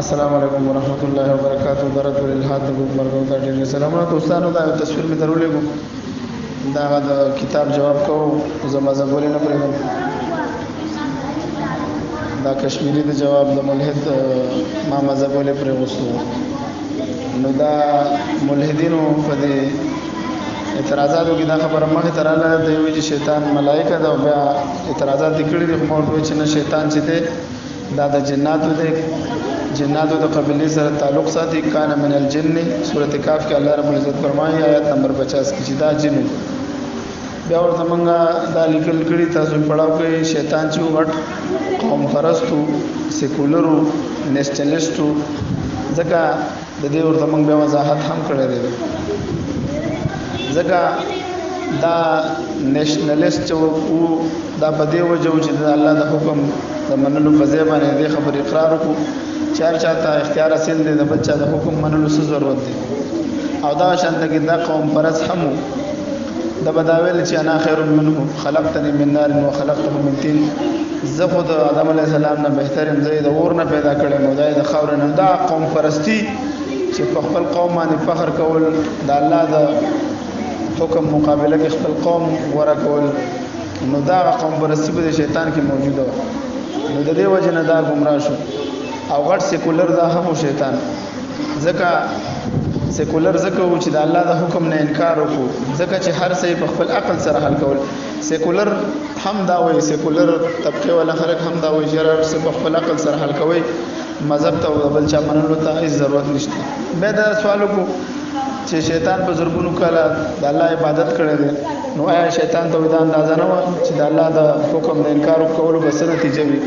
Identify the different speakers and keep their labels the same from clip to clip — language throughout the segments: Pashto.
Speaker 1: السلام علیکم ورحمۃ اللہ وبرکاتہ. درد الالحاد د مرګو ته ډېر سلامونه. دوستانو دا تصویر می درولېږو دا د کتاب جواب کوو. زما زبولې نه پرېږدم. دا کشمیری د جواب د ملحد ما مذهبولې پرېغوستو. نو دا ملحدینو په دې اعتراضاتو کې دا خبره مخې ته راغله دی وایي چې شیطان ملایکه ده او بیا اعتراضات یې کړي دي. خو ما ورته وویل چې نه، شیطان چې دی دا د جناتو دی، جناتو د قبیلې سره تعلق ساتي. کان من الجن سورۃ کاف کې الله رب العزت فرمایي آیت نمبر 50 کې چې دا جن بیا ورته مونږه دا لیکل کړي تاسو پڑھاو کې شیطان چې وټ قوم پرستو سیکولرو نیشنلستو ځکه د دې ورته مونږ بیا وضاحت هم کړی دی. ځکه دا نیشنلست او دا په دې وجه چې د الله د حکم د منلو په ځای باندې د خبر اقرار وکړو. چاته اختیار حاصل دی د بچا د حکم منلو څه ضرورت دی. او دا شانته کې دا قوم پرست هم د بداویل چې انا خیر منه خلقتنی من نار وخلقته من طین. زه خو د آدم علیه السلام نه بهتر یم، زه د اور نه پیدا کړم او دا د خاور نه. دا قوم پرستی چې په خپل قوم باندې فخر کول، د الله د حکم مقابله کې خپل قوم غوره کول، نو دا قوم پرستی په شیطان کې موجوده و. نو د دې وجه نه دا گمراه شو. او غټ سیکولر دا هم شیطان. ځکه سیکولر ځکه و چې د الله د حکم نه انکار وکړو، ځکه چې هر څه په خپل عقل سره حل کول. سیکولر هم دا وایي، سیکولر طبقه والا خلک هم دا وایي چې هر څه په خپل عقل سره حل کوي، مذهب ته او بل چا منلو ته هیڅ ضرورت نشته. بیا دا سوال وکړو چې شیطان په زرګونو کاله د الله عبادت کړی دی، نو آیا شیطان ته دا اندازه نه وه چې د الله د حکم د انکار کولو به څه نتیجه وي؟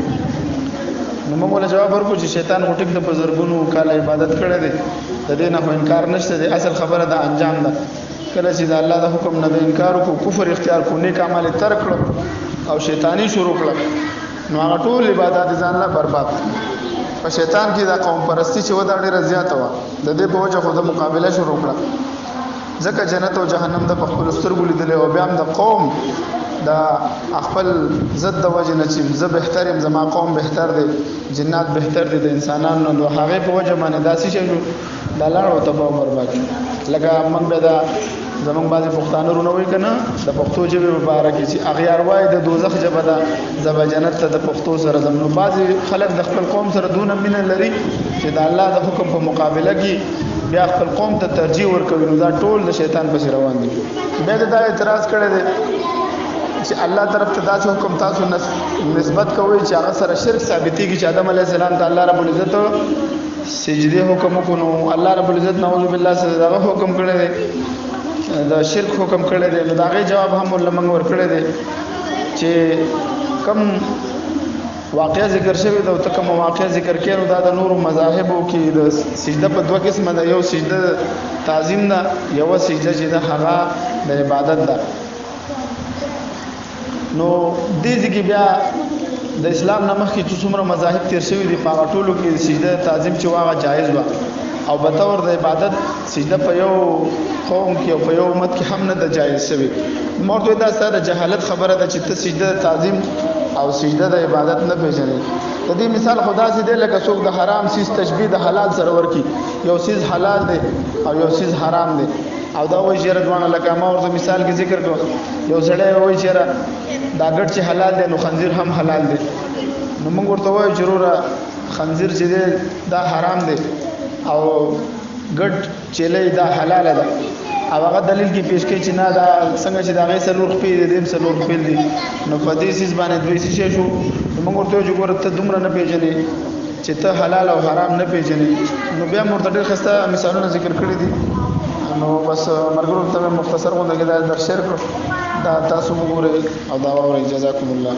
Speaker 1: نو موږ له جواب ورکړو چې شیطان خو ټیک د په زرګونو کاله عبادت کړی دی، د دې نه خو انکار نشته دی. اصل خبره د انجام ده. کله چې د الله د حکم نه د انکار وکړو، کفر اختیار کړو، نیک اعمال یې ترک کړو او شیطانی شروع کړه، نو هغه ټول عبادات ځان له برباد. په شیطان کې دا قوم پرستی چې و دا ډېره زیاته وه، د دې په وجه خو د مقابله شروع کړه. ځکه جنت او جهنم د په خپلو سترګو لیدلی او بیا هم د قوم د خپل ضد د وجه نه چې زه بهتر یم، زما قوم بهتر دی، جنات بهتر دي د انسانانو، نو هغې په وجه باندې داسې شی شو دا لاړ او تباه او برباد شو. لکه موږ بیا دا زمونږ بعضې پښتانه رونه وایي که نه، د پښتو ژبې په باره کې چې اغیار وایي د دوزخ ژبه ده، زه به جنت ته د پښتو سره ځم. نو بعضې خلک د خپل قوم سره دونه مینه لري چې د الله د حکم په مقابله کې بیا خپل قوم ته ترجیح ورکوي، نو دا ټول د شیطان پسې روان دي. بیا د دا اعتراض کړی دی چې الله طرف ته داسې حکم تاسو نسبت کوئ چې هغه سره شرک ثابتېږي چې آدم علیه السلام ته الله رب العزت سجدې حکم وکړو، نو الله رب العزت نعوذ بالله سره دغه حکم کړی دی، د شرک حکم کړی دی. نو د هغې جواب هم ورله موږ ورکړی دی چې کم واقعه ذکر شوې ده او ته کومه واقعه ذکر کړې، نو دا د نورو مذاهبو کې د سجده په دوه قسمه ده. یو سجده تعظیم ده، یوه سجده چې ده هغه د عبادت ده. نو دې ځکه بیا د اسلام نه مخکې چې څومره مذاهب تیر شوي دي، په هغه ټولو کې سجده تعظیم چې هغه جایز وه، او بطور د عبادت سجده په یو قوم کې او په یو امت کې هم نه ده جایز شوې. ما ورته دا ستا د جهالت خبره ده چې ته سجده تعظیم او سجده د عبادت نه پېژنې. د دې مثال خو داسې دی لکه څوک د حرام سیز تشبیه د حلال سره ورکړي، یو سیز حلال دی او یو سیز حرام دی، او دا وایي چېرې دواړه لکه ما ورته مثال کې ذکر کړو، یو سړی وایي چېرې دا ګډ چې حلال دی نو خنزیر هم حلال دی، نو موږ ورته وایو چې وروره خنزیر چې دی دا حرام دی او ګډ چیلۍ دا حلاله ده، او هغه دلیل کې پیش کوي چې نه دا څنګه چې د هغې څلور خپې دي د هم څلور خپې دي، نو په دې څیز باندې دوی څه شی شو. نو موږ ورته وایو چې ګوره ته دومره نه پېژنې چې ته حلال او حرام نه پېژنې. نو بیا مو ورته ډېر ښایسته مثالونه ذکر کړي دي. نو بس ملګرو ته مې مختصر غونډه کې دا درس شیر کړو، دا تاسو وګورئ او دا واورئ. جزاکم الله.